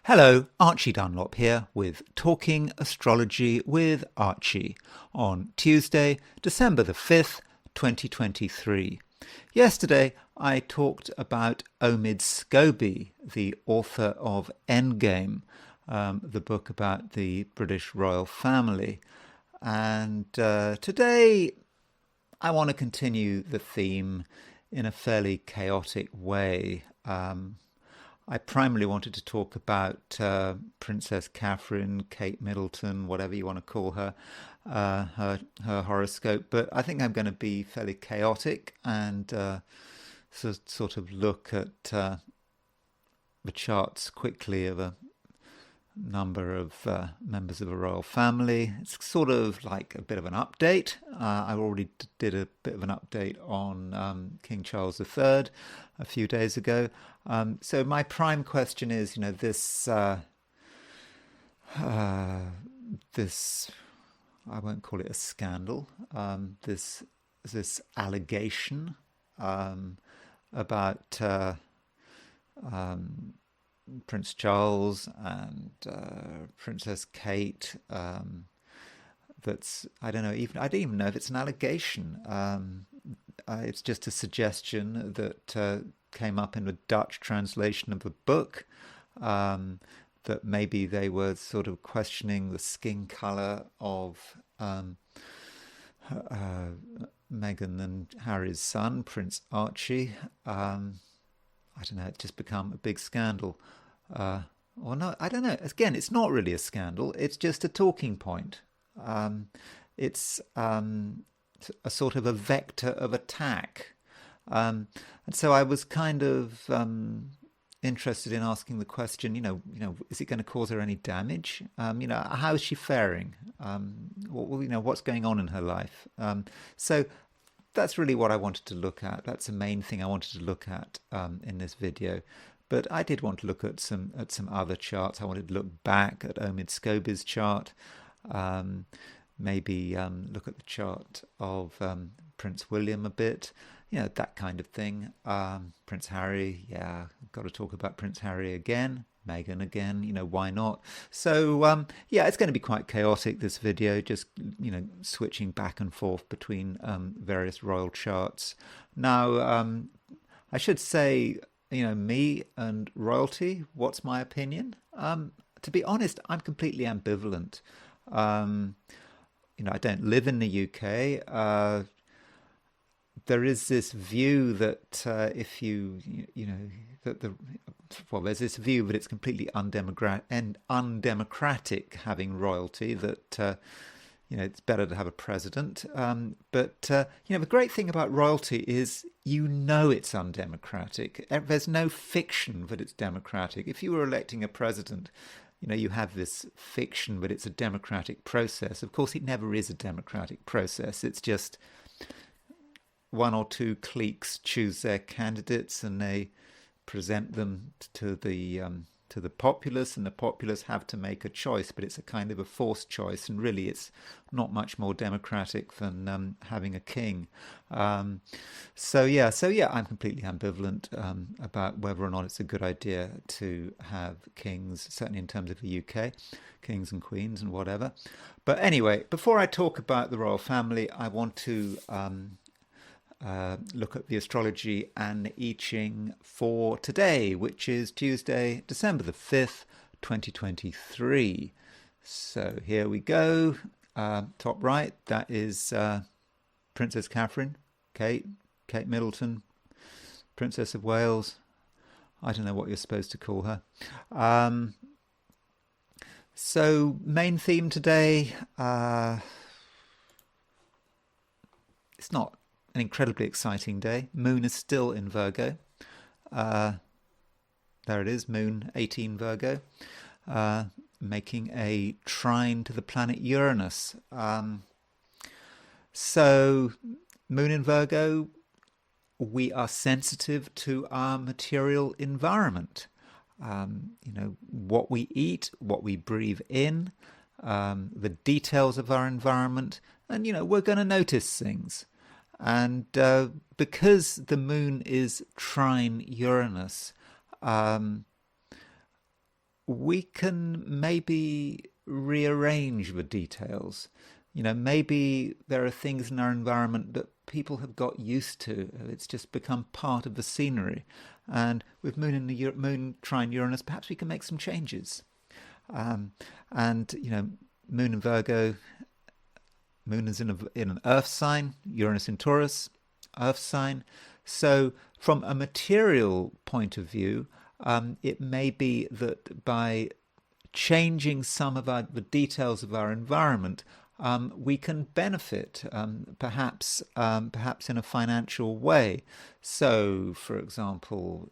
Hello, Archie Dunlop here with Talking Astrology with Archie on Tuesday, December the 5th, 2023. Yesterday I talked about Omid Scobie, the author of Endgame, the book about the British royal family. And today I want to continue the theme in a fairly chaotic way. I primarily wanted to talk about Princess Catherine, Kate Middleton, whatever you want to call her, her horoscope. But I think I'm going to be fairly chaotic and sort of look at the charts quickly of a number of members of a royal family. It's sort of like a bit of an update. I already did a bit of an update on King Charles III a few days ago. So my prime question is, this this I won't call it a scandal. This allegation about Prince Charles and Princess Kate. That's I don't know. I don't even know if it's an allegation. It's just a suggestion that came up in a Dutch translation of the book. That maybe they were sort of questioning the skin color of Meghan and Harry's son, Prince Archie. I don't know, it's just become a big scandal. Or no, I don't know. Again, it's not really a scandal. It's just a talking point. It's a sort of a vector of attack. And so I was kind of interested in asking the question, is it going to cause her any damage? How is she faring? What's going on in her life? So that's really what I wanted to look at. That's the main thing I wanted to look at in this video. But I did want to look at some other charts. I wanted to look back at Omid Scobie's chart. Maybe look at the chart of Prince William a bit. That kind of thing. Prince Harry, yeah, got to talk about Prince Harry again. Meghan again, why not? So, yeah, it's going to be quite chaotic, this video, just, switching back and forth between various royal charts. Now, I should say, me and royalty, what's my opinion? To be honest, I'm completely ambivalent. I don't live in the UK. There is this view that if there's this view that it's completely undemocratic having royalty, that it's better to have a president. But the great thing about royalty is it's undemocratic. There's no fiction that it's democratic. If you were electing a president, you have this fiction that it's a democratic process. Of course, it never is a democratic process. It's just one or two cliques choose their candidates and they present them to the populace, and the populace have to make a choice, but it's a kind of a forced choice, and really it's not much more democratic than having a king. So yeah, I'm completely ambivalent about whether or not it's a good idea to have kings, certainly in terms of the UK, kings and queens and whatever. But anyway, before I talk about the royal family, I want to look at the astrology and I Ching for today, which is Tuesday, December the 5th, 2023. So here we go. Top right, that is Princess Catherine, Kate Middleton, Princess of Wales. I don't know what you're supposed to call her. So main theme today, it's not an incredibly exciting day. Moon is still in Virgo. There it is, Moon 18 Virgo, making a trine to the planet Uranus. So Moon in Virgo, we are sensitive to our material environment. What we eat, what we breathe in, the details of our environment, and we're going to notice things. And because the moon is trine Uranus, we can maybe rearrange the details. Maybe there are things in our environment that people have got used to. It's just become part of the scenery. And with Moon trine Uranus, perhaps we can make some changes. And Moon in Virgo, Moon is in an Earth sign, Uranus in Taurus, Earth sign. So from a material point of view, it may be that by changing some of the details of our environment, we can benefit, perhaps in a financial way. So, for example,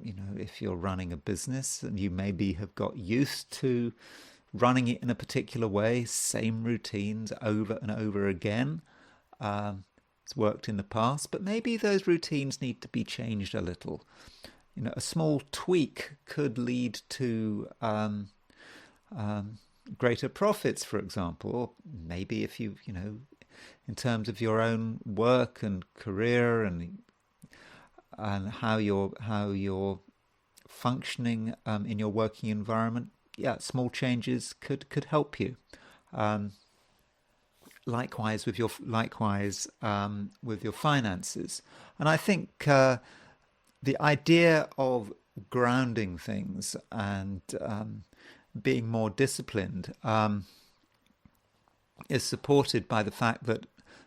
if you're running a business and you maybe have got used to running it in a particular way, same routines over and over again. It's worked in the past, but maybe those routines need to be changed a little. A small tweak could lead to greater profits, for example. Or maybe if in terms of your own work and career and how you're functioning in your working environment, small changes could help you. Likewise with your finances, and I think the idea of grounding things and being more disciplined is supported by the fact that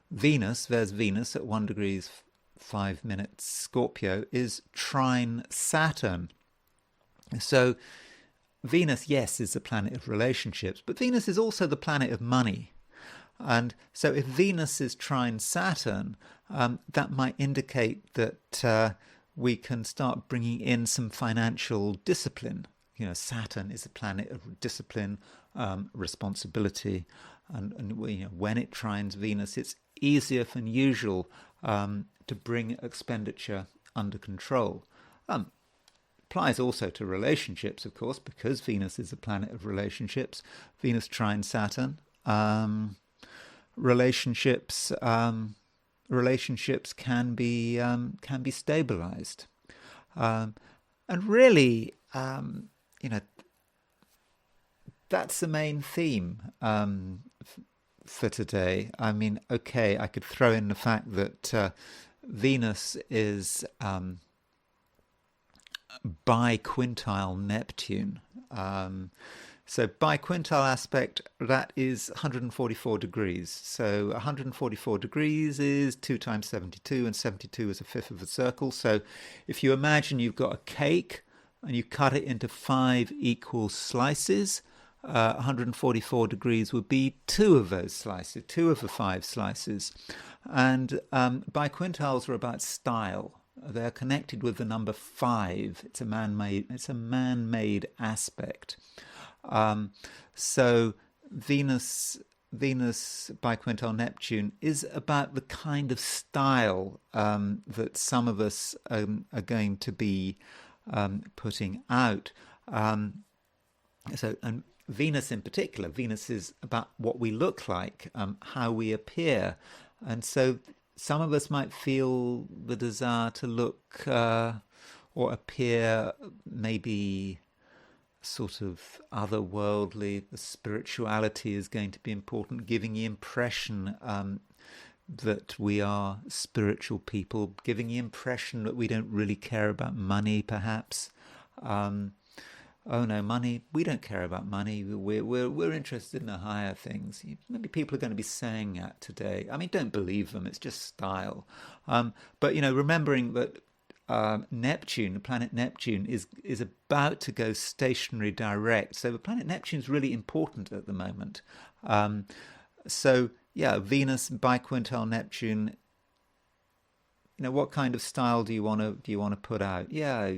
there's Venus at 1 degree 5 minutes Scorpio is trine Saturn. So Venus, yes, is the planet of relationships, but Venus is also the planet of money. And so if Venus is trine Saturn, that might indicate that we can start bringing in some financial discipline. Saturn is a planet of discipline, responsibility, and when it trines Venus, it's easier than usual to bring expenditure under control. Applies also to relationships, of course, because Venus is a planet of relationships. Venus trine Saturn. Relationships can be stabilized, and really, that's the main theme for today. I mean, okay, I could throw in the fact that Venus is biquintile Neptune. So biquintile aspect, that is 144 degrees. So 144 degrees is 2 times 72, and 72 is a fifth of a circle. So if you imagine you've got a cake and you cut it into 5 equal slices, 144 degrees would be 2 of those slices, 2 of the 5 slices. And biquintiles are about style. They're connected with the number 5. It's a man-made aspect. So Venus biquintile Neptune is about the kind of style that some of us are going to be putting out. And Venus in particular, Venus is about what we look like, how we appear. And so some of us might feel the desire to look or appear maybe sort of otherworldly. The spirituality is going to be important, giving the impression that we are spiritual people, giving the impression that we don't really care about money, perhaps. Oh no, money, we don't care about money. We're interested in the higher things. Maybe people are going to be saying that today. I mean, don't believe them. It's just style. But remembering that Neptune, the planet Neptune, is about to go stationary direct. So the planet Neptune is really important at the moment. So yeah, Venus biquintile Neptune. What kind of style do you want to put out? Yeah.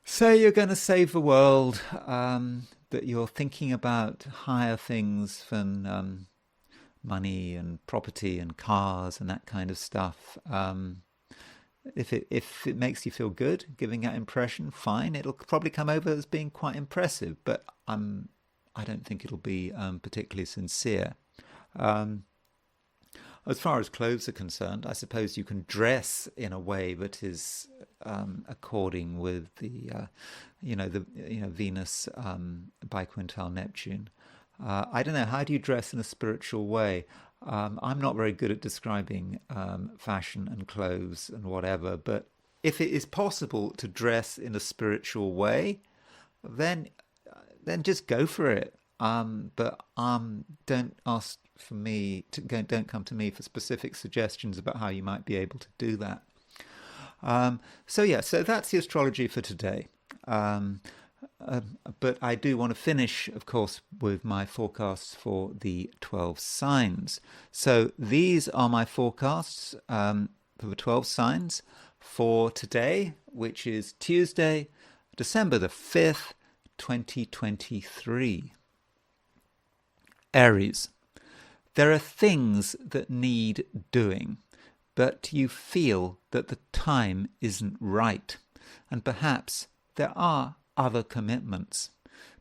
Say you're going to save the world, that you're thinking about higher things than money and property and cars and that kind of stuff. If it makes you feel good, giving that impression, fine. It'll probably come over as being quite impressive, but I don't think it'll be particularly sincere. As far as clothes are concerned, I suppose you can dress in a way that is according with the, Venus biquintile Neptune. I don't know. How do you dress in a spiritual way? I'm not very good at describing fashion and clothes and whatever, but if it is possible to dress in a spiritual way, then just go for it. But don't ask for me to go, don't come to me for specific suggestions about how you might be able to do that. So that's the astrology for today. But I do want to finish, of course, with my forecasts for the 12 signs. So these are my forecasts for the 12 signs for today, which is Tuesday, December the 5th, 2023. Aries. There are things that need doing, but you feel that the time isn't right, and perhaps there are other commitments.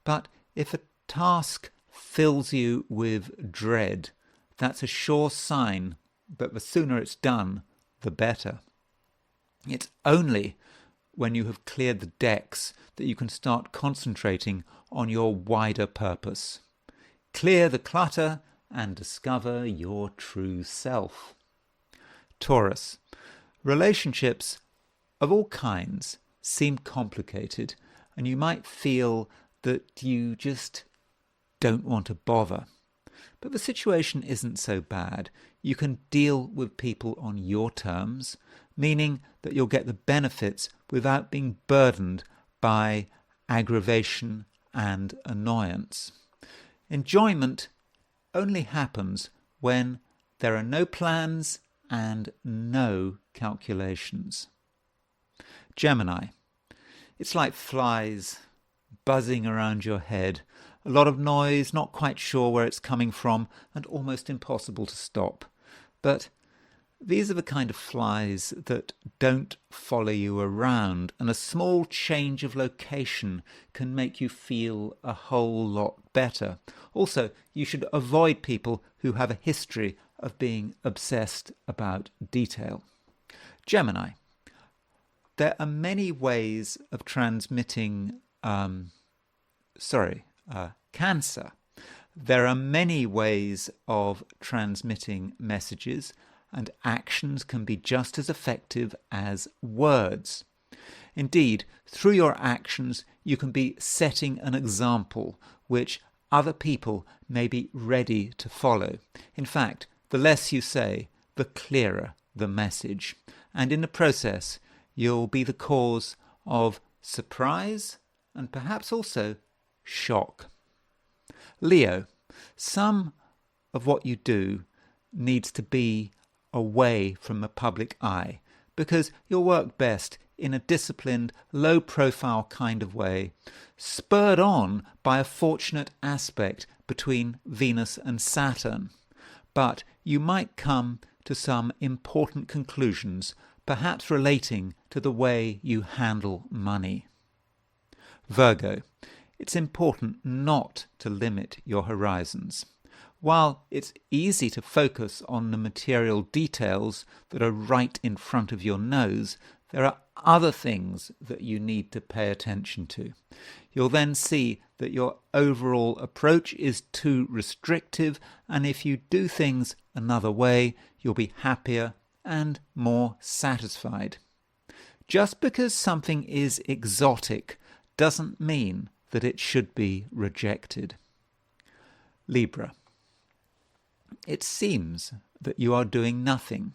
But if a task fills you with dread, that's a sure sign that the sooner it's done, the better. It's only when you have cleared the decks that you can start concentrating on your wider purpose. Clear the clutter and discover your true self. Taurus. Relationships of all kinds seem complicated, and you might feel that you just don't want to bother. But the situation isn't so bad. You can deal with people on your terms, meaning that you'll get the benefits without being burdened by aggravation and annoyance. Enjoyment only happens when there are no plans and no calculations. Gemini. It's like flies buzzing around your head. A lot of noise, not quite sure where it's coming from, and almost impossible to stop. But these are the kind of flies that don't follow you around, and a small change of location can make you feel a whole lot better. Also, you should avoid people who have a history of being obsessed about detail. Gemini. There are many ways of transmitting Cancer. There are many ways of transmitting messages, and actions can be just as effective as words. Indeed, through your actions, you can be setting an example which other people may be ready to follow. In fact, the less you say, the clearer the message. And in the process, you'll be the cause of surprise and perhaps also shock. Leo. Some of what you do needs to be away from the public eye, because you'll work best in a disciplined, low-profile kind of way, spurred on by a fortunate aspect between Venus and Saturn. But you might come to some important conclusions, perhaps relating to the way you handle money. Virgo. It's important not to limit your horizons. While it's easy to focus on the material details that are right in front of your nose, there are other things that you need to pay attention to. You'll then see that your overall approach is too restrictive, and if you do things another way, you'll be happier and more satisfied. Just because something is exotic doesn't mean that it should be rejected. Libra. It seems that you are doing nothing.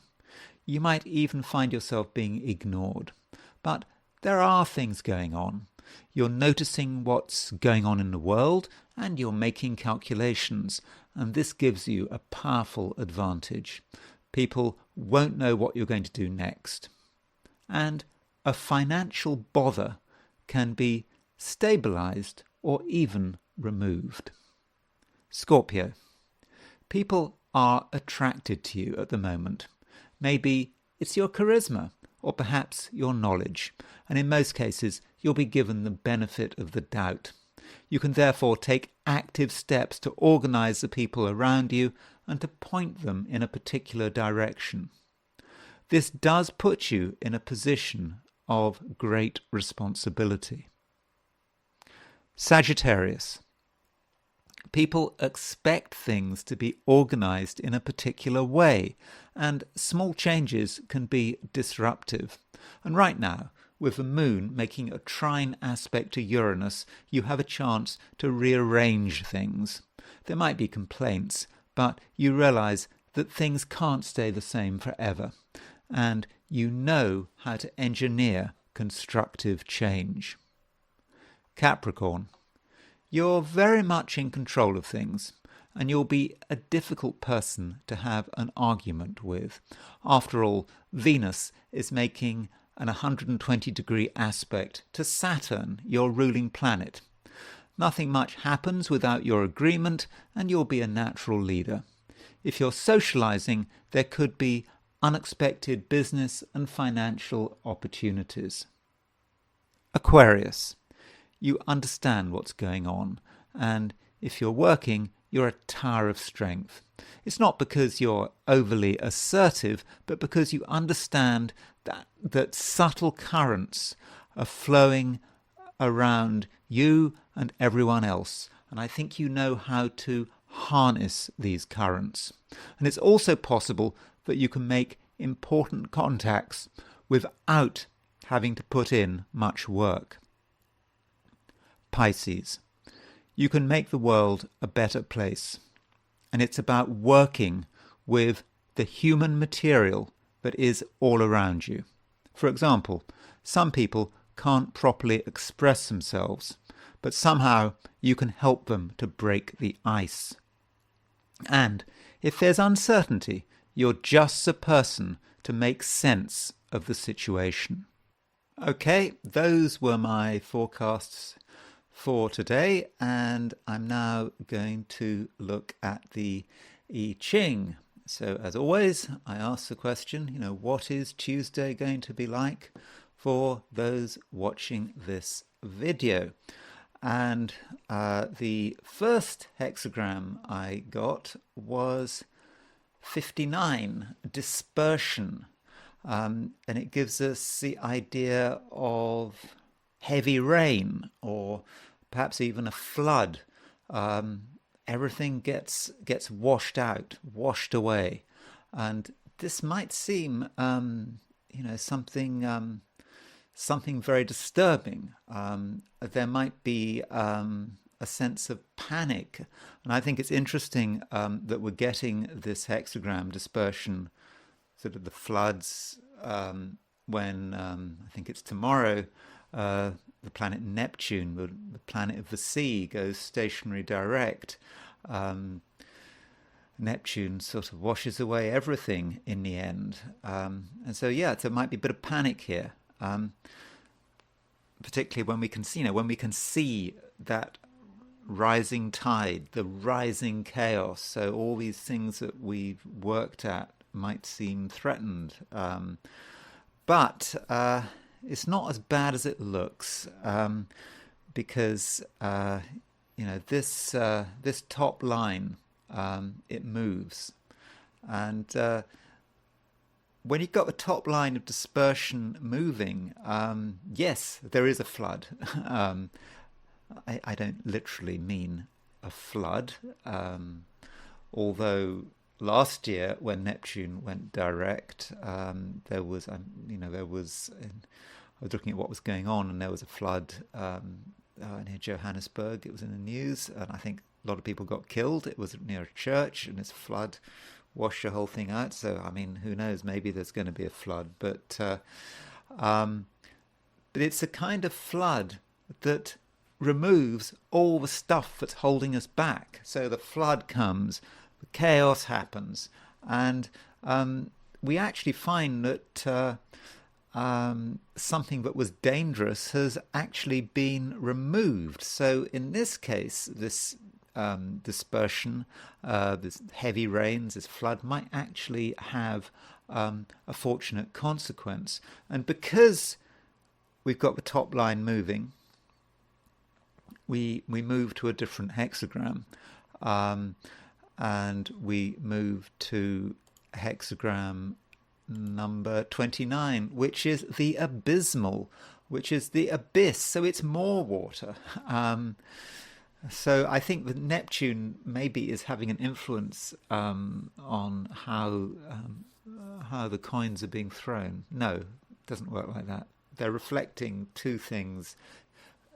You might even find yourself being ignored. But there are things going on. You're noticing what's going on in the world, and you're making calculations, and this gives you a powerful advantage. People won't know what you're going to do next. And a financial bother can be stabilized or even removed. Scorpio. People are attracted to you at the moment. Maybe it's your charisma or perhaps your knowledge, and in most cases you'll be given the benefit of the doubt. You can therefore take active steps to organise the people around you and to point them in a particular direction. This does put you in a position of great responsibility. Sagittarius. People expect things to be organised in a particular way, and small changes can be disruptive. And right now, with the moon making a trine aspect to Uranus, you have a chance to rearrange things. There might be complaints, but you realise that things can't stay the same forever, and you know how to engineer constructive change. Capricorn. You're very much in control of things, and you'll be a difficult person to have an argument with. After all, Venus is making an 120-degree aspect to Saturn, your ruling planet. Nothing much happens without your agreement, and you'll be a natural leader. If you're socializing, there could be unexpected business and financial opportunities. Aquarius. You understand what's going on, and if you're working, you're a tower of strength. It's not because you're overly assertive, but because you understand that subtle currents are flowing around you and everyone else, and I think you know how to harness these currents. And it's also possible that you can make important contacts without having to put in much work. Pisces. You can make the world a better place, and it's about working with the human material that is all around you. For example, some people can't properly express themselves, but somehow you can help them to break the ice. And if there's uncertainty, you're just the person to make sense of the situation. Okay, those were my forecasts for today, and I'm now going to look at the I Ching. So as always, I ask the question, what is Tuesday going to be like for those watching this video? And the first hexagram I got was 59, dispersion. And it gives us the idea of heavy rain, or perhaps even a flood. Everything gets washed out, washed away, and this might seem, something very disturbing. There might be a sense of panic, and I think it's interesting that we're getting this hexagram dispersion, sort of the floods, when I think it's tomorrow. The planet Neptune, the planet of the sea, goes stationary direct. Neptune sort of washes away everything in the end. And so, there might be a bit of panic here, particularly when we can see that rising tide, the rising chaos. So all these things that we've worked at might seem threatened. But it's not as bad as it looks, because this top line, it moves, and when you've got the top line of dispersion moving, yes, there is a flood. I don't literally mean a flood, although last year when Neptune went direct, there was I was looking at what was going on, and there was a flood near Johannesburg. It was in the news, and I think a lot of people got killed. It was near a church, and this flood washed the whole thing out. So, who knows? Maybe there's going to be a flood, but it's a kind of flood that removes all the stuff that's holding us back. So the flood comes, the chaos happens, and we actually find that something that was dangerous has actually been removed. So in this case, this dispersion, this heavy rains, this flood might actually have a fortunate consequence. And because we've got the top line moving, we move to a different hexagram, and we move to hexagram number 29, which is the abysmal, which is the abyss. So it's more water. So I think that Neptune maybe is having an influence on how the coins are being thrown. No, it doesn't work like that. They're reflecting two things.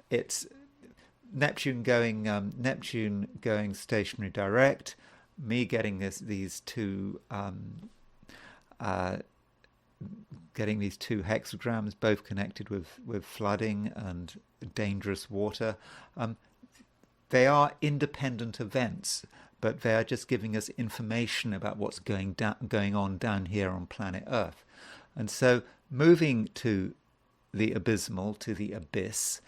It's Neptune going stationary direct, me getting these two hexagrams, both connected with flooding and dangerous water. They are independent events, but they are just giving us information about what's going on down here on planet Earth. And so moving to the abysmal, to the abyss,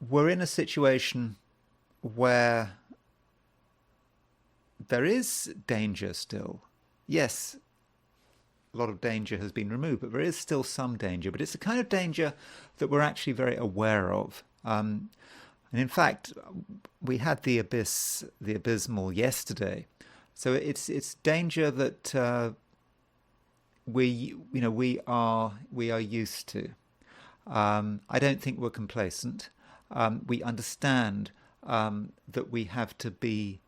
we're in a situation where there is danger still. Yes, a lot of danger has been removed, but there is still some danger. But it's the kind of danger that we're actually very aware of. And in fact, we had the abysmal yesterday. So it's danger that we are used to. I don't think we're complacent. We understand that we have to be,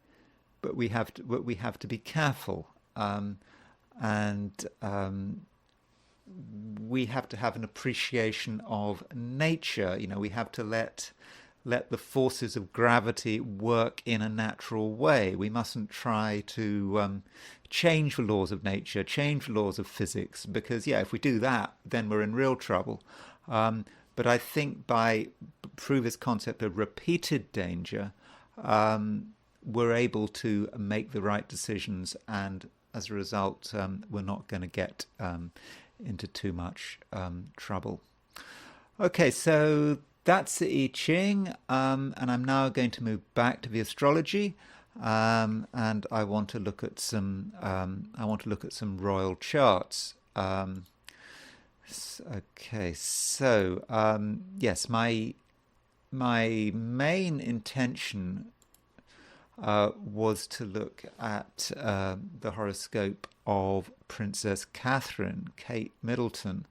but we have to be careful, and we have to have an appreciation of nature. We have to let the forces of gravity work in a natural way. We mustn't try to change the laws of nature, change the laws of physics, because if we do that, then we're in real trouble. But I think through this concept of repeated danger, we're able to make the right decisions, and as a result, we're not going to get into too much trouble. Okay, so that's the I Ching, and I'm now going to move back to the astrology, and I want to look at some royal charts. Okay, so yes, my main intention was to look at the horoscope of Princess Catherine, Kate Middleton,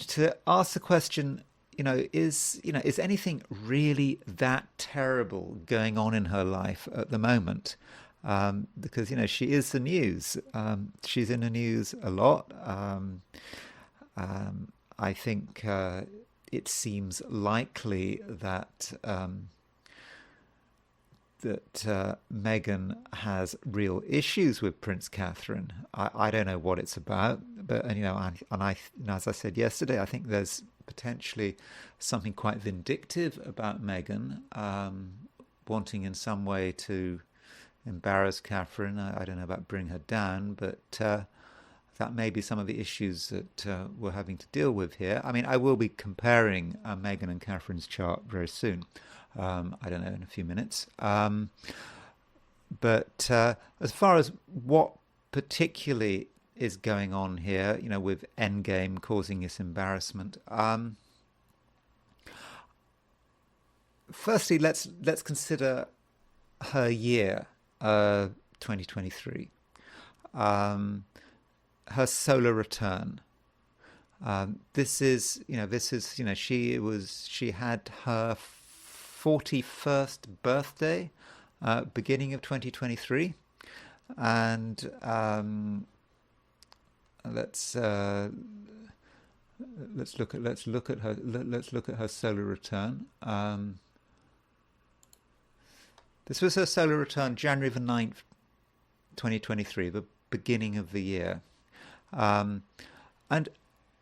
to ask the question, is anything really that terrible going on in her life at the moment? Because she is the news. She's in the news a lot. I think it seems likely that Meghan has real issues with Prince Catherine. I don't know what it's about, but as I said yesterday, I think there's potentially something quite vindictive about Meghan, wanting in some way to embarrass Catherine. I don't know about bring her down, but that may be some of the issues that we're having to deal with here. I mean, I will be comparing Meghan and Catherine's chart very soon. I don't know, in a few minutes. But as far as what particularly is going on here, with Endgame causing this embarrassment, firstly, let's consider her year, 2023. Her solar return. She had her 41st birthday, beginning of 2023, and let's look at her solar return. This was her solar return, January the 9th, 2023, the beginning of the year. And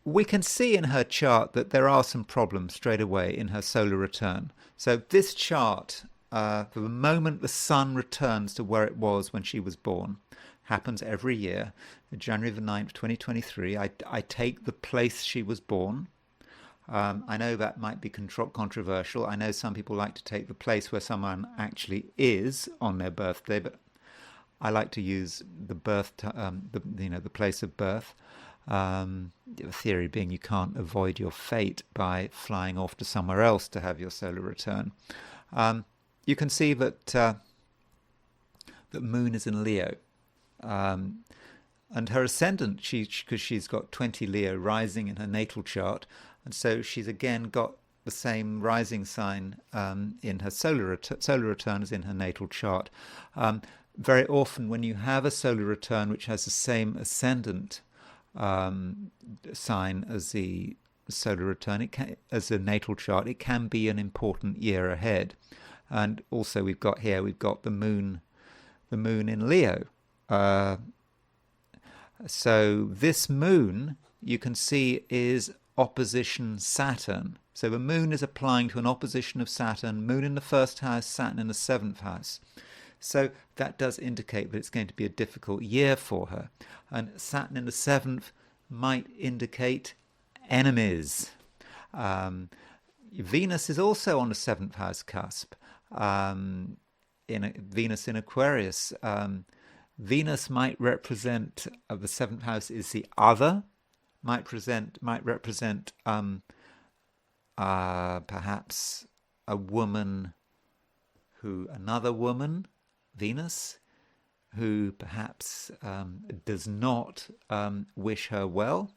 we can see in her chart that there are some problems straight away in her solar return. So this chart, for the moment the sun returns to where it was when she was born, happens every year. January the 9th, 2023, I take the place she was born. I know that might be controversial. I know some people like to take the place where someone actually is on their birthday, but I like to use the birth, the place of birth. The theory being you can't avoid your fate by flying off to somewhere else to have your solar return. You can see that that Moon is in Leo. And her ascendant, because she's got 20 Leo rising in her natal chart, and so she's again got the same rising sign in her solar return as in her natal chart. Very often when you have a solar return which has the same ascendant sign as the solar return, as the natal chart, it can be an important year ahead. And also we've got the moon in Leo. So this moon, you can see, is opposition Saturn. So the moon is applying to an opposition of Saturn, moon in the first house, Saturn in the seventh house. So that does indicate that it's going to be a difficult year for her. And Saturn in the seventh might indicate enemies. Venus is also on the seventh house cusp. Venus in Aquarius. Venus might represent, the seventh house is the other, might represent perhaps another woman, Venus, who perhaps does not wish her well.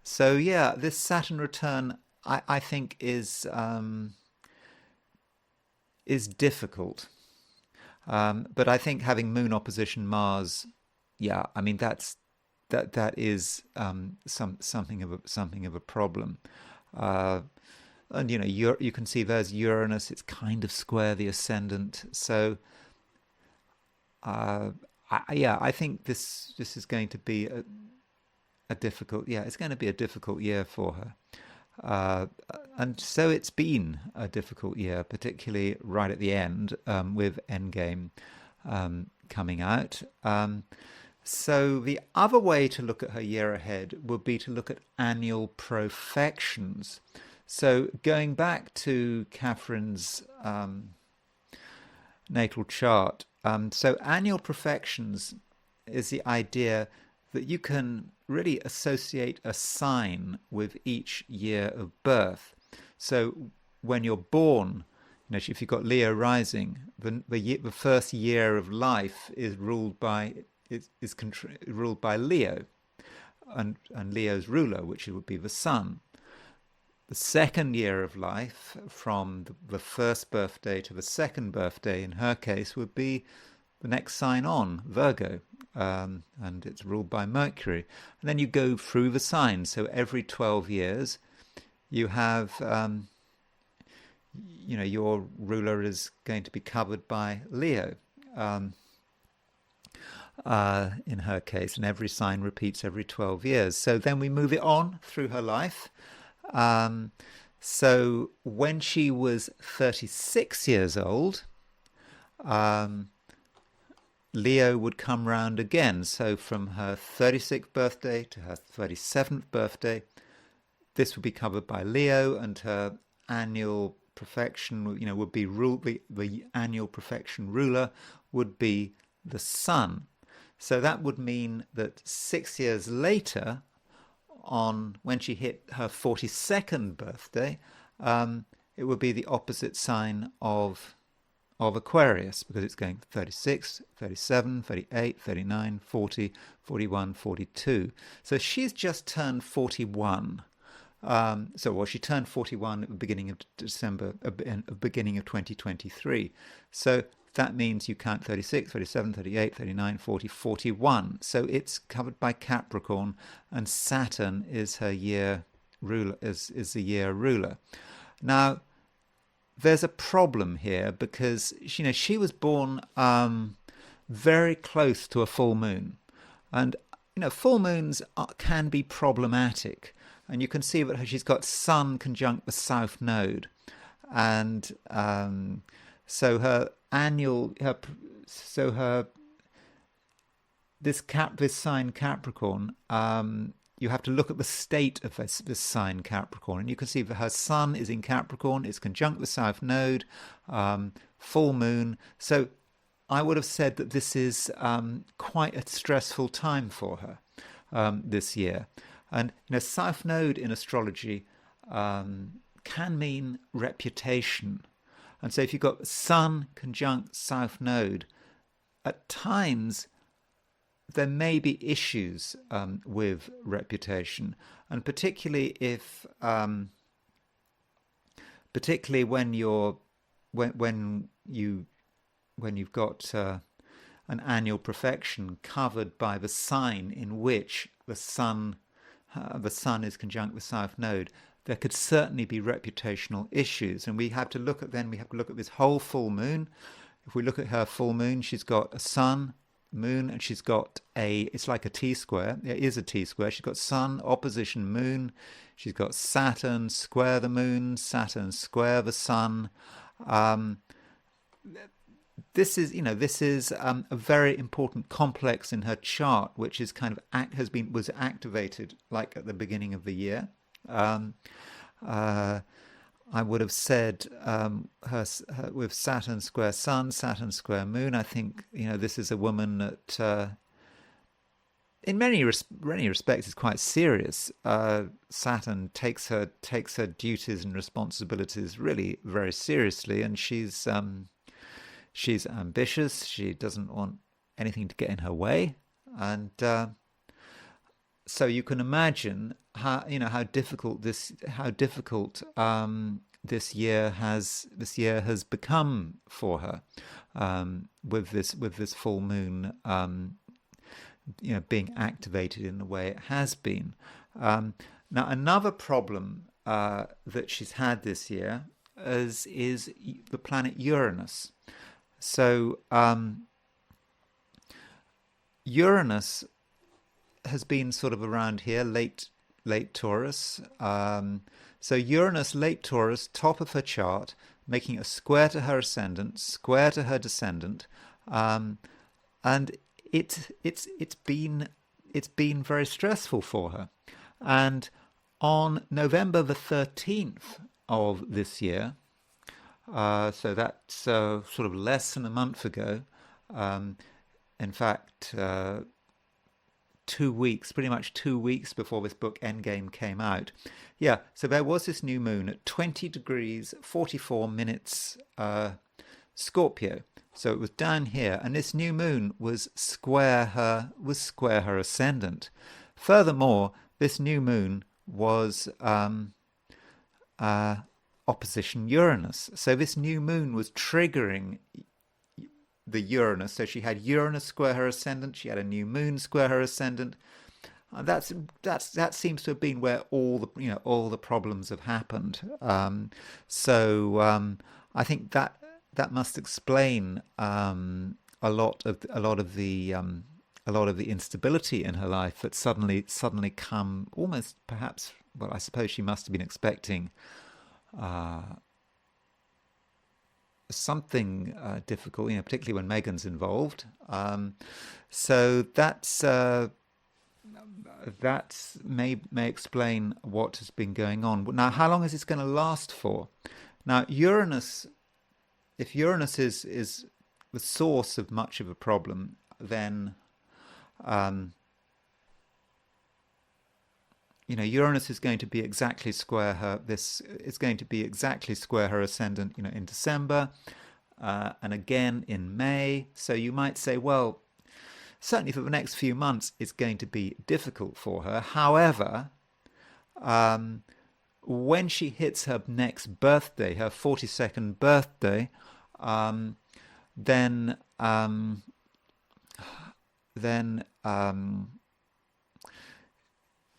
So yeah, this Saturn return, I think, is difficult. But I think having Moon opposition Mars, yeah, I mean that is something of a problem. And you can see there's Uranus; it's kind of square the ascendant. So I think this is going to be a difficult. Yeah, it's going to be a difficult year for her. And so it's been a difficult year, particularly right at the end with Endgame coming out. So the other way to look at her year ahead would be to look at annual profections. So going back to Catherine's natal chart, so annual profections is the idea that you can really associate a sign with each year of birth. So when you're born, if you've got Leo rising, the first year of life is ruled by Leo, and Leo's ruler, which would be the sun. The second year of life, from the first birthday to the second birthday, in her case, would be the next sign on, Virgo, and it's ruled by Mercury. And then you go through the signs. So every 12 years, you have, your ruler is going to be covered by Leo, in her case, and every sign repeats every 12 years. So then we move it on through her life. So when she was 36 years old, Leo would come round again. So from her 36th birthday to her 37th birthday, this would be covered by Leo, and her annual profection, would be the annual profection ruler would be the sun. So that would mean that 6 years later, when she hit her 42nd birthday, it would be the opposite sign of Aquarius, because it's going 36, 37, 38, 39, 40, 41, 42. So she's just turned 41. She turned 41 at the beginning of December, beginning of 2023. So that means you count 36, 37, 38, 39, 40, 41. So it's covered by Capricorn, and Saturn is her year ruler, is the year ruler. Now, there's a problem here because she was born very close to a full moon, and full moons can be problematic. And you can see that she's got Sun conjunct the South Node, and so her this sign Capricorn, you have to look at the state of this sign Capricorn, and you can see that her Sun is in Capricorn, it's conjunct the South Node, full moon. So I would have said that this is quite a stressful time for her this year. And South Node in astrology can mean reputation. And so if you've got Sun conjunct South Node, at times there may be issues with reputation, and particularly if, particularly when you've got an annual profection covered by the sign in which the sun is conjunct with South Node, there could certainly be reputational issues. And we have to look at this whole full moon. If we look at her full moon, she's got a sun, moon, and she's got it's like a T-square. It is a T-square. She's got sun, opposition moon. She's got Saturn square the moon, Saturn square the sun. This is a very important complex in her chart, which is was activated like at the beginning of the year. I would have said her with Saturn square Sun, Saturn square Moon. I think this is a woman that, in many respects, is quite serious. Saturn takes her duties and responsibilities really very seriously, and she's ambitious. She doesn't want anything to get in her way, and so you can imagine how difficult this year has become for her, with this full moon being activated in the way it has been. Now another problem that she's had this year is the planet Uranus. So Uranus has been sort of around here, late Taurus. So Uranus, late Taurus, top of her chart, making a square to her ascendant, square to her descendant, and it's been very stressful for her. And on November the 13th of this year, so that's sort of less than a month ago, in fact, 2 weeks, pretty much 2 weeks before this book Endgame came out. Yeah, so there was this new moon at 20 degrees 44 minutes Scorpio. So it was down here, and this new moon was square her ascendant. Furthermore, this new moon was opposition Uranus. So this new moon was triggering the Uranus. So she had Uranus square her ascendant. She had a new moon square her ascendant. That seems to have been where all the problems have happened. So I think that must explain a lot of the instability in her life that suddenly come almost, perhaps. Well, I suppose she must have been expecting something difficult, particularly when Meghan's involved. So that may explain what has been going on. Now, how long is this going to last for? Now, Uranus, if Uranus is the source of much of a problem, then Uranus is going to be exactly square her. This is going to be exactly square her ascendant, in December, and again in May. So you might say, well, certainly for the next few months, it's going to be difficult for her. However, when she hits her next birthday, her 42nd birthday, then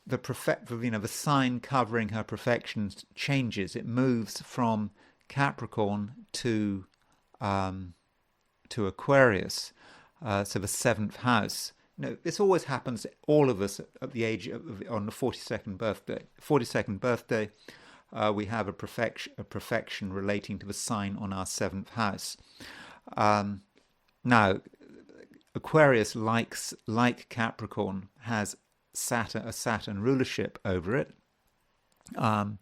the sign covering her perfections changes. It moves from Capricorn to Aquarius, so the 7th house. This always happens to all of us at the age on the 42nd birthday. 42nd birthday, we have a perfection relating to the sign on our 7th house. Now, Aquarius, like Capricorn, has a Saturn rulership over it. Her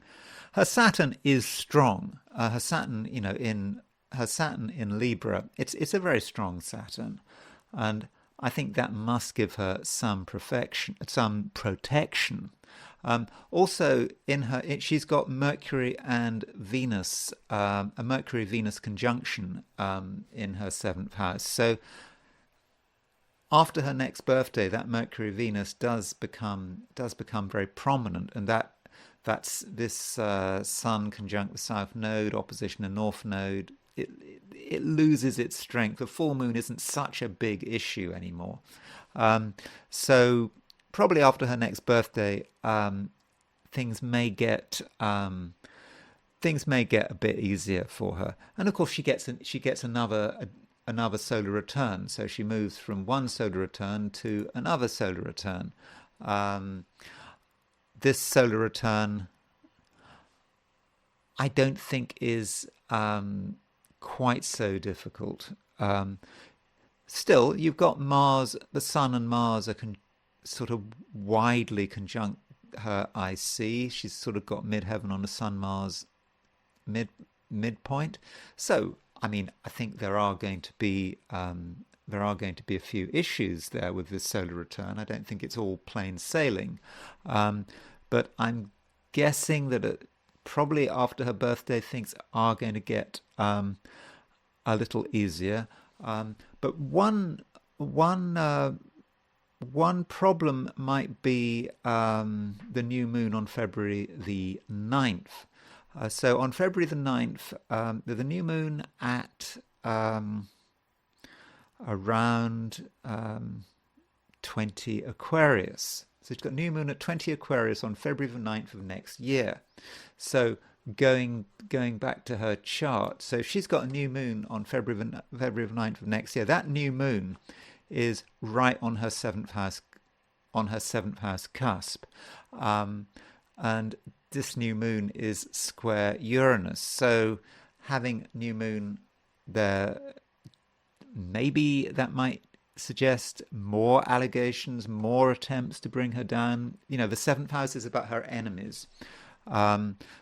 Saturn is strong. Her Saturn, in Libra, it's a very strong Saturn, and I think that must give her some protection. Also, she's got Mercury and Venus, a Mercury-Venus conjunction in her seventh house. So after her next birthday, that Mercury-Venus does become very prominent, and that's this Sun conjunct the South Node, opposition the North Node. It loses its strength. The full moon isn't such a big issue anymore. So probably after her next birthday, things may get a bit easier for her. And of course, she gets another solar return. So she moves from one solar return to another solar return. This solar return, I don't think is quite so difficult. Still, you've got Mars, the Sun and Mars are sort of widely conjunct her IC. She's sort of got midheaven on the Sun-Mars midpoint. So, I mean, I think there are going to be a few issues there with this solar return. I don't think it's all plain sailing, but I'm guessing that probably after her birthday, things are going to get a little easier. But one problem might be the new moon on February the 9th. So on February the 9th, the new moon at around 20 Aquarius. So she's got new moon at 20 Aquarius on February the 9th of next year. So going back to her chart, so she's got a new moon on February the 9th of next year. That new moon is right on her seventh house cusp, and this new moon is square Uranus. So having new moon there, maybe that might suggest more allegations, more attempts to bring her down. You know, the seventh house is about her enemies.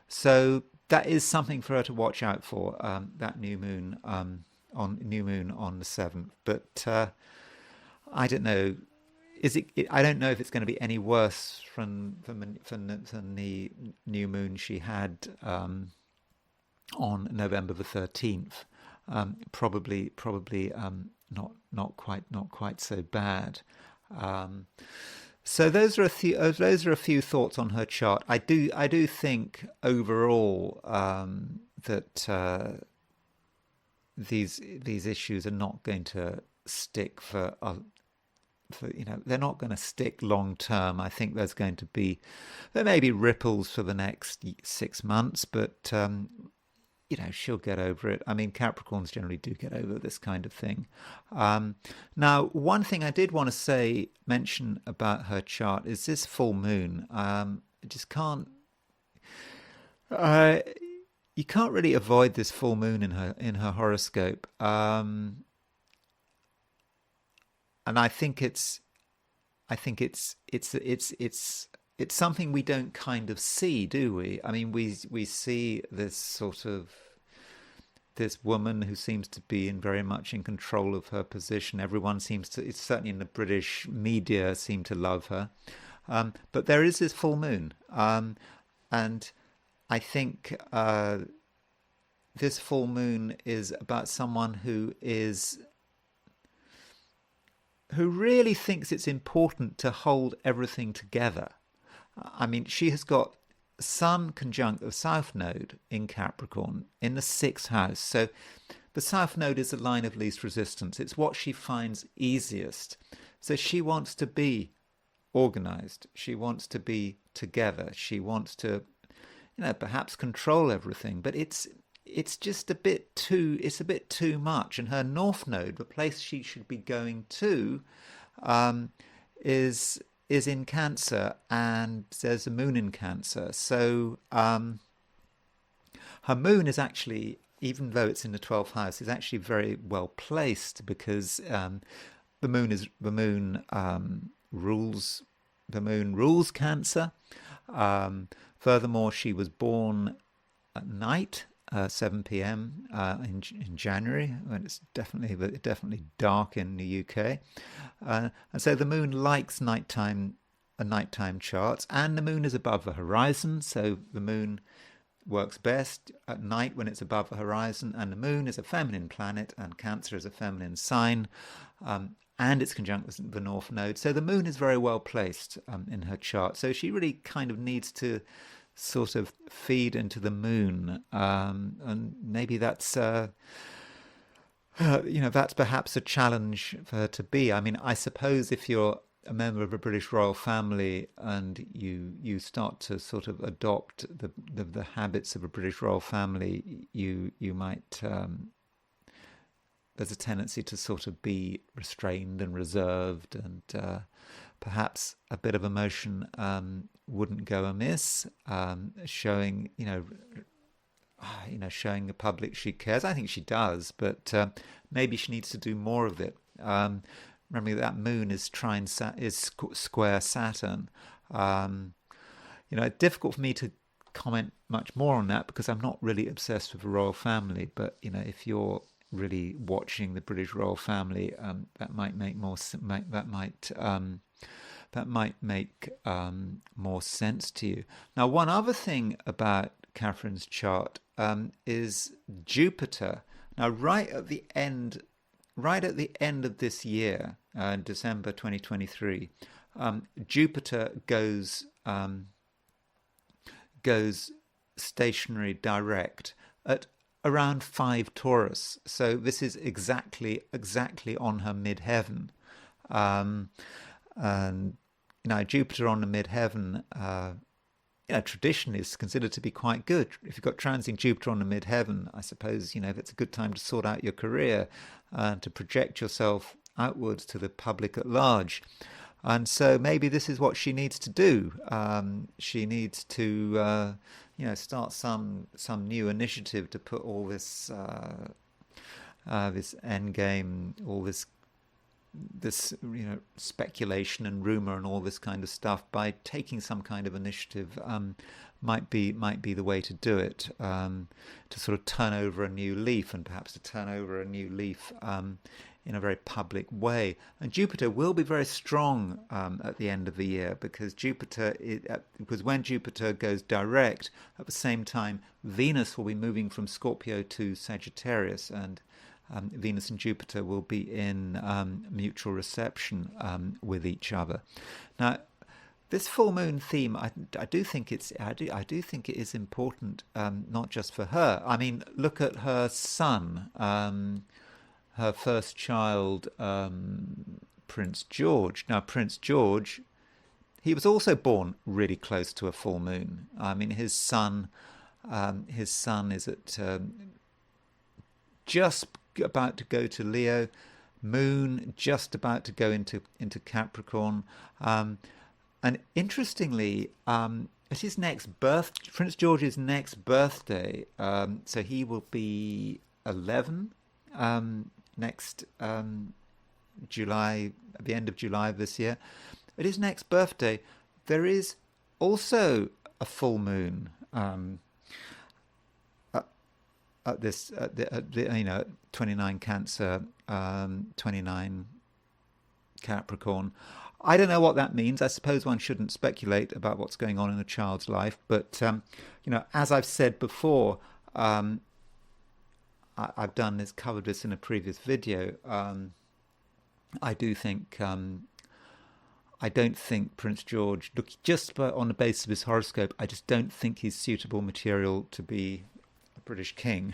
So that is something for her to watch out for, that new moon on the 7th. But I don't know. I don't know if it's going to be any worse than the new moon she had on November the 13th. Probably not quite so bad. So those are a few thoughts on her chart. I do think overall that these issues are not going to stick for they're not going to stick long term. I think there may be ripples for the next 6 months, but she'll get over it. I mean, Capricorns generally do get over this kind of thing. Now, one thing I did want to mention about her chart is this full moon. I just can't. You can't really avoid this full moon in her horoscope. And I think it's something we don't kind of see, do we? I mean, we see this woman who seems to be very much in control of her position. Everyone seems to, it's certainly in the British media, seem to love her. But there is this full moon, and I think this full moon is about someone who really thinks it's important to hold everything together. I mean, she has got Sun conjunct the South Node in Capricorn in the 6th house. So the South Node is the line of least resistance. It's what she finds easiest. So she wants to be organized. She wants to be together. She wants to, perhaps control everything. But it's just a bit too much. And her North Node, the place she should be going to, is in Cancer, and there's a moon in Cancer. So her moon is actually, even though it's in the 12th house, is actually very well placed, because the moon rules Cancer. Furthermore, she was born at night, 7 p.m. In January, when it's definitely dark in the UK, and so the moon likes nighttime charts, and the moon is above the horizon, so the moon works best at night when it's above the horizon, and the moon is a feminine planet, and Cancer is a feminine sign, and it's conjunct with the North Node, so the moon is very well placed in her chart. So she really kind of needs to sort of feed into the moon, and maybe that's that's perhaps a challenge for her to be. I mean, I suppose if you're a member of a British royal family and you start to sort of adopt the habits of a British royal family, you might there's a tendency to sort of be restrained and reserved, and perhaps a bit of emotion wouldn't go amiss, showing showing the public she cares. I think she does, but maybe she needs to do more of it. Remembering that moon is square Saturn. It's difficult for me to comment much more on that because I'm not really obsessed with the royal family. But if you're really watching the British royal family, that might make more more sense to you. Now, one other thing about Catherine's chart is Jupiter. Now, right at the end of this year, December 2023, Jupiter goes stationary direct at around 5 Taurus. So this is exactly on her midheaven. And Jupiter on the midheaven, traditionally is considered to be quite good. If you've got transiting Jupiter on the midheaven, I suppose it's a good time to sort out your career and to project yourself outwards to the public at large. And so maybe this is what she needs to do. She needs to start some new initiative to put all this this Endgame, all this speculation and rumor and all this kind of stuff, by taking some kind of initiative, might be the way to do it, to sort of turn over a new leaf, and perhaps to turn over a new leaf in a very public way. And Jupiter will be very strong at the end of the year, because when Jupiter goes direct, at the same time Venus will be moving from Scorpio to Sagittarius, and Venus and Jupiter will be in mutual reception with each other. Now, this full moon theme, I do think it is important, not just for her. I mean, look at her son, her first child, Prince George. Now, Prince George, he was also born really close to a full moon. I mean, his son is at just about to go to Leo, moon just about to go into Capricorn, and interestingly, at his Prince George's next birthday, so he will be 11 next July, at the end of July of this year. At his next birthday, there is also a full moon. At 29 Cancer, 29 Capricorn. I don't know what that means. I suppose one shouldn't speculate about what's going on in a child's life, but as I've said before, I've covered this in a previous video. I don't think Prince George, look, just on the basis of his horoscope, I just don't think he's suitable material to be British king.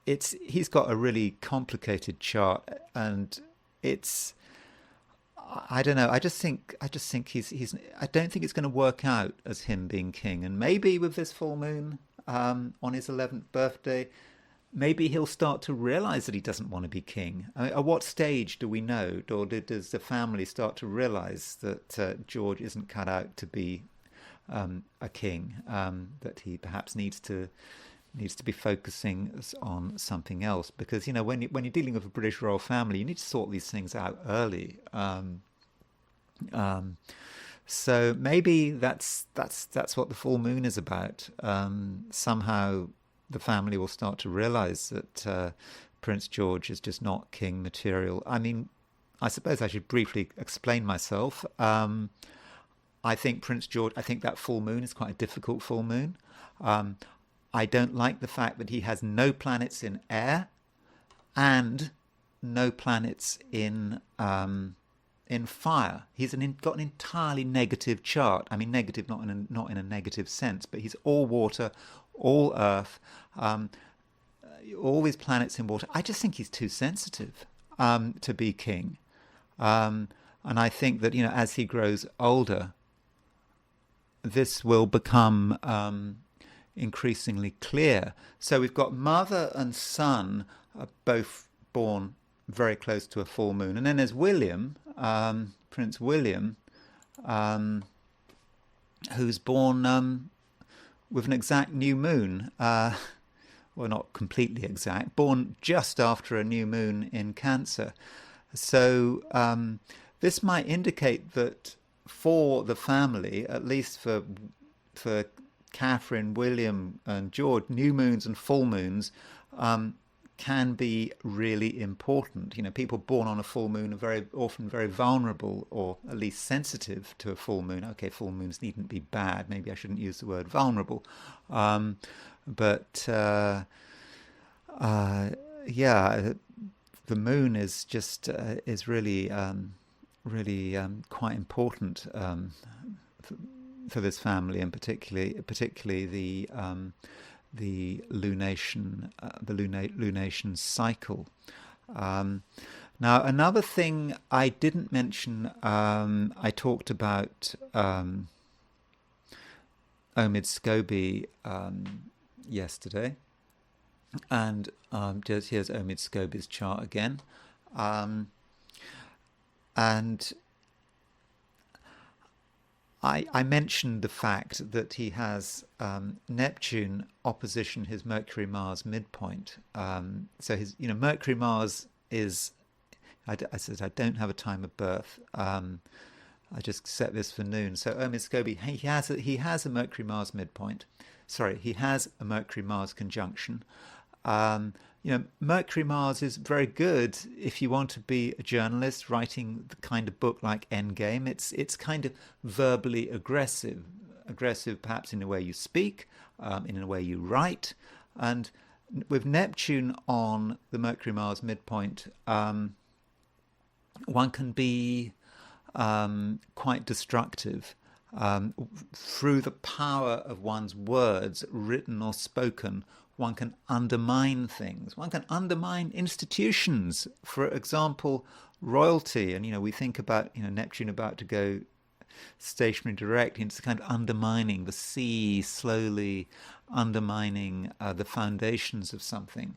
He's got a really complicated chart, and I don't know. I just think he's. I don't think it's going to work out as him being king. And maybe with this full moon on his 11th birthday, maybe he'll start to realise that he doesn't want to be king. I mean, at what stage do we know, or does the family start to realise that George isn't cut out to be a king, that he perhaps needs to be focusing on something else? Because when you're dealing with a British royal family, you need to sort these things out early. So maybe that's what the full moon is about. Somehow the family will start to realize that Prince George is just not king material. I mean, I suppose I should briefly explain myself. I think Prince George, I think that full moon is quite a difficult full moon. Um, I don't like the fact that he has no planets in air and no planets in fire. Got an entirely negative chart. I mean, negative not in a negative sense, but he's all water, all earth, um, all these planets in water. I just think he's too sensitive to be king. And I think that, as he grows older, this will become increasingly clear. So we've got mother and son both born very close to a full moon. And then there's William, Prince William, who's born with an exact new moon. Well, not completely exact, born just after a new moon in Cancer. So this might indicate that for the family, at least for Catherine, William, and George, new moons and full moons can be really important. People born on a full moon are very often very vulnerable, or at least sensitive to a full moon. Okay, full moons needn't be bad. Maybe I shouldn't use the word vulnerable, but yeah, the moon is just is really quite important for this family, and particularly the lunation cycle. Now, another thing I didn't mention, I talked about Omid Scobie yesterday, and just here's Omid Scobie's chart again, and I mentioned the fact that he has Neptune opposition his Mercury-Mars midpoint. So his, Mercury-Mars is, I said I don't have a time of birth. I just set this for noon. So Omid Scobie, he has a Mercury-Mars midpoint. Sorry, he has a Mercury-Mars conjunction. Mercury-Mars is very good if you want to be a journalist writing the kind of book like Endgame. It's kind of verbally aggressive perhaps in the way you speak, in the way you write. And with Neptune on the Mercury-Mars midpoint, one can be quite destructive through the power of one's words, written or spoken. One can undermine things. One can undermine institutions. For example, royalty. And, we think about, Neptune about to go stationary direct. It's kind of undermining the sea, slowly undermining the foundations of something.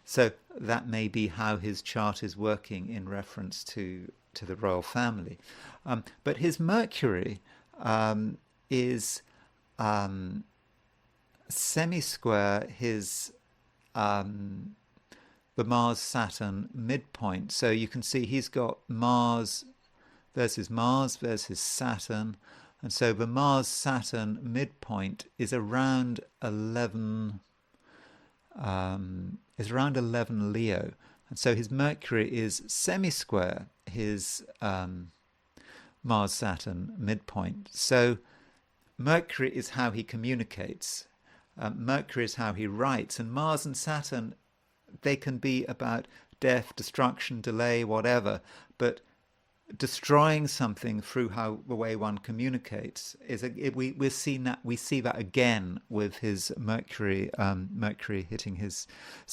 So that may be how his chart is working in reference to the royal family. But his Mercury is semi-square his the Mars-Saturn midpoint. So you can see he's got Mars, there's his Saturn, and so the Mars-Saturn midpoint is around 11 Leo, and so his Mercury is semi-square his Mars-Saturn midpoint. So Mercury is how he communicates. Mercury is how he writes, and Mars and Saturn, they can be about death, destruction, delay, whatever, but destroying something through the way one communicates we see that again with his Mercury hitting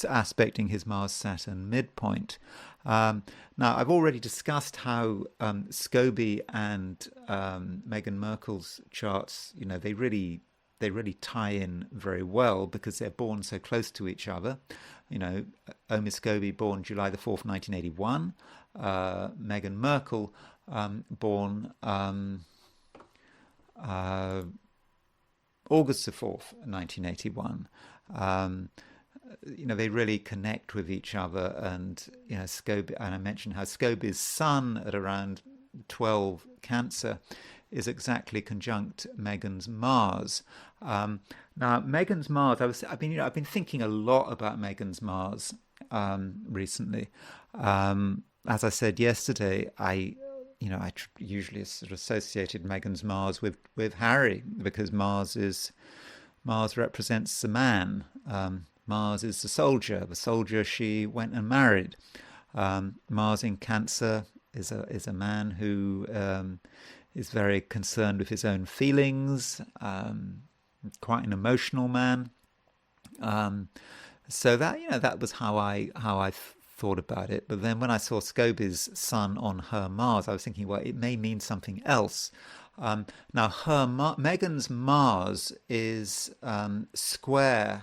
aspecting his Mars Saturn midpoint. Now I've already discussed how Scobie and Meghan Markle's charts, they really tie in very well because they're born so close to each other. Omid Scobie born July the 4th, 1981. Meghan Markle born August the 4th, 1981. They really connect with each other, and Scobie, and I mentioned how Scobie's sun at around 12 Cancer is exactly conjunct Meghan's Mars. Now, Meghan's Mars, I've been thinking a lot about Meghan's Mars recently. As I said yesterday, I usually sort of associated Meghan's Mars with Harry, because Mars represents the man. Mars is the soldier she went and married. Mars in Cancer is a man who is very concerned with his own feelings, quite an emotional man. So that was how I thought about it. But then when I saw Scobie's sun on her Mars, I was thinking, well, it may mean something else. Now, Meghan's Mars is square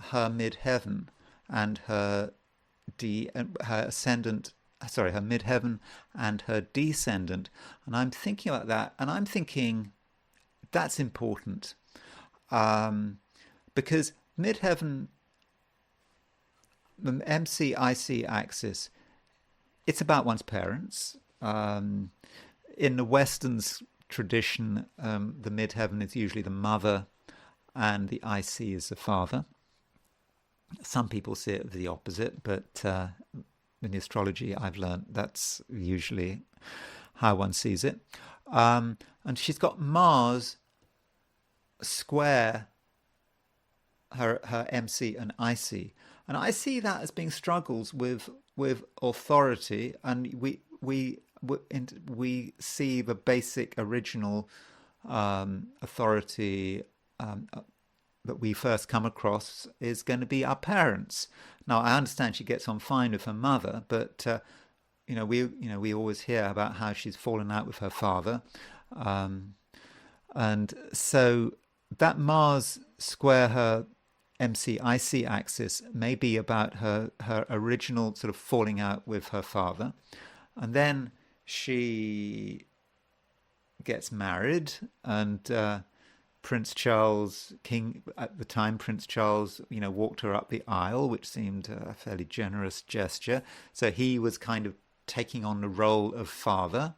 her midheaven and her ascendant. Sorry, her midheaven and her descendant. And I'm thinking about that, and I'm thinking that's important, because midheaven, the MC-IC axis, it's about one's parents. In the Western tradition, the midheaven is usually the mother and the IC is the father. Some people see it the opposite, but in the astrology I've learned that's usually how one sees it. And she's got Mars square her MC and IC. And I see that as being struggles with authority, and we see the basic original authority that we first come across is going to be our parents. Now, I understand she gets on fine with her mother, but we always hear about how she's fallen out with her father, and so that Mars square her MC-IC axis may be about her original sort of falling out with her father, and then she gets married, and Prince Charles, King at the time, Prince Charles, walked her up the aisle, which seemed a fairly generous gesture. So he was kind of taking on the role of father,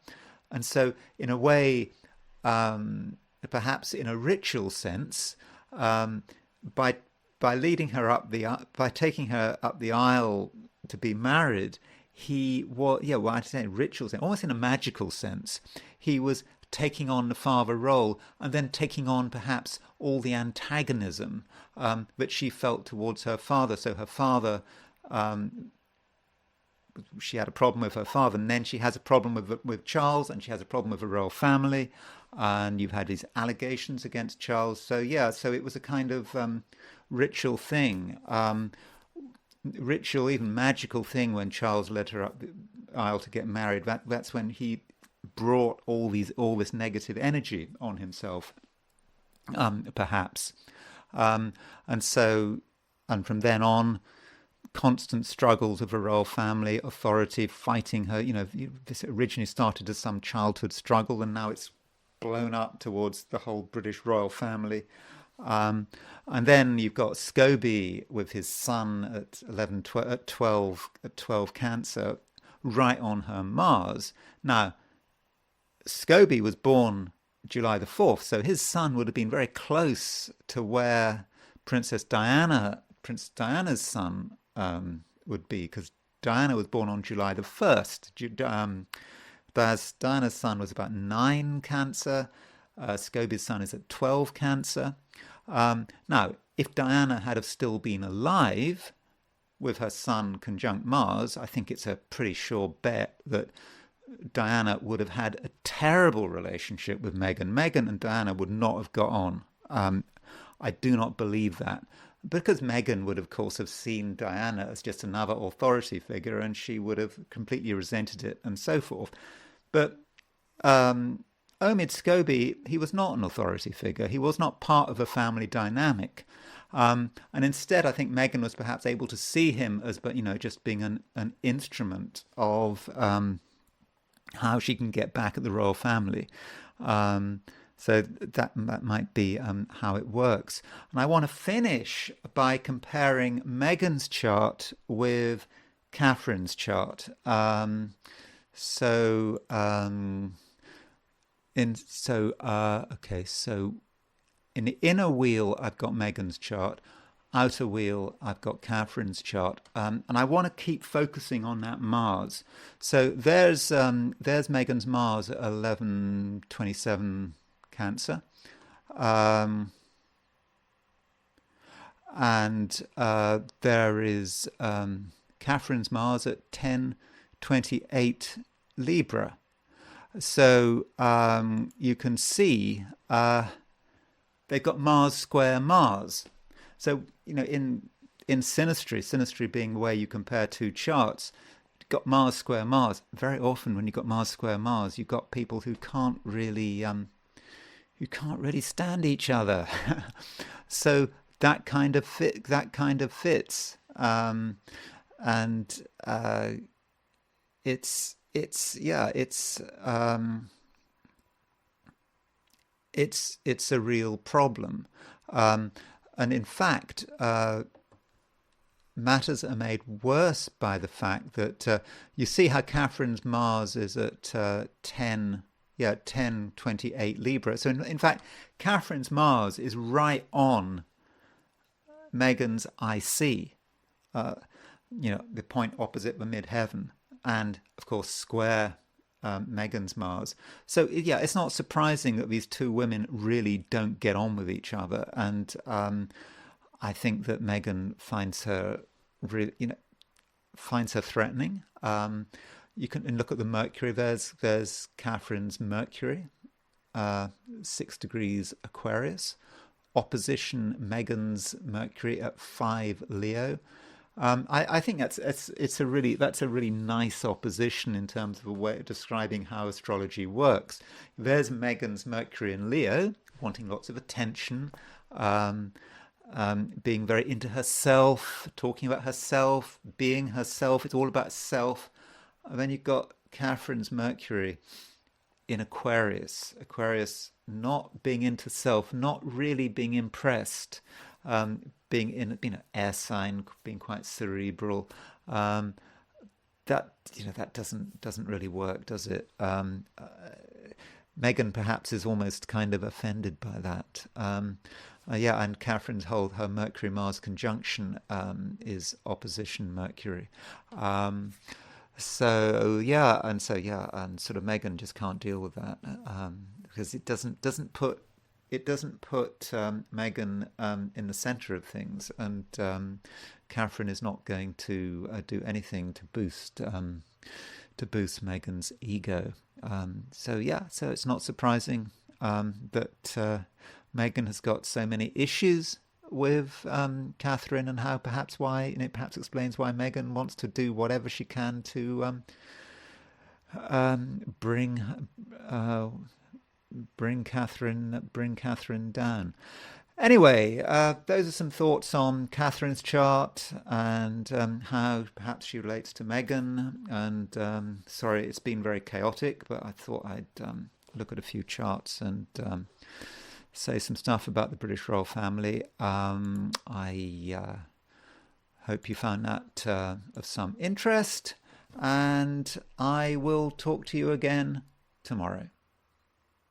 and so in a way, perhaps in a ritual sense, by leading her by taking her up the aisle to be married, he was, I'd say ritual sense, almost in a magical sense, he was taking on the father role, and then taking on perhaps all the antagonism that she felt towards her father. So her father, she had a problem with her father, and then she has a problem with Charles, and she has a problem with the royal family, and you've had these allegations against Charles. So so it was a kind of ritual thing, ritual, even magical thing, when Charles led her up the aisle to get married. That's when he brought all this negative energy on himself, perhaps, and from then on, constant struggles of the royal family, authority, fighting her. This originally started as some childhood struggle, and now it's blown up towards the whole British royal family. And then you've got Scobie with his sun at 12 Cancer, right on her Mars. Now, Scobie was born July the 4th, so his sun would have been very close to where Princess Diana's sun would be, because Diana was born on July the 1st. Diana's sun was about 9 Cancer. Scobie's sun is at 12 Cancer. Now, if Diana had have still been alive with her sun conjunct Mars, I think it's a pretty sure bet that Diana would have had a terrible relationship with Meghan. Meghan and Diana would not have got on. I do not believe that, because Meghan would, of course, have seen Diana as just another authority figure, and she would have completely resented it and so forth. But Omid Scobie, he was not an authority figure. He was not part of a family dynamic. And instead, I think Meghan was perhaps able to see him as, just being an instrument of how she can get back at the royal family. So that might be how it works. And I want to finish by comparing Meghan's chart with Catherine's chart. So in the inner wheel, I've got Meghan's chart. Outer wheel, I've got Catherine's chart, and I want to keep focusing on that Mars. So there's Meghan's Mars at 11:27 Cancer, and there is Catherine's Mars at 10:28 Libra. So you can see they've got Mars square Mars. So, in synastry being the way you compare two charts, you've got Mars square Mars. Very often when you've got Mars square Mars, you've got people who can't really stand each other. So that kind of fits. And it's a real problem. And in fact, matters are made worse by the fact that you see how Catherine's Mars is at 10:28 Libra. So in fact, Catherine's Mars is right on Meghan's IC, the point opposite the midheaven, and of course square Meghan's Mars. So yeah, it's not surprising that these two women really don't get on with each other, and I think that Meghan finds her threatening. You can look at the Mercury. There's Catherine's Mercury, 6 degrees Aquarius, opposition Meghan's Mercury at 5 Leo. I think that's a really nice opposition in terms of a way of describing how astrology works. There's Meghan's Mercury in Leo, wanting lots of attention, being very into herself, talking about herself, being herself. It's all about self. And then you've got Catherine's Mercury in Aquarius. Aquarius not being into self, not really being impressed. Being in air sign, being quite cerebral, that doesn't really work, does it? Meghan perhaps is almost kind of offended by that. And Catherine's her Mercury Mars conjunction is opposition Mercury. And sort of Meghan just can't deal with that because it doesn't put Meghan in the center of things, and Catherine is not going to do anything to boost Meghan's ego. So it's not surprising that Meghan has got so many issues with Catherine, and it perhaps explains why Meghan wants to do whatever she can to bring Catherine down. Anyway, those are some thoughts on Catherine's chart and how perhaps she relates to Meghan. And sorry, it's been very chaotic, but I thought I'd look at a few charts and say some stuff about the British royal family. I hope you found that of some interest, and I will talk to you again tomorrow.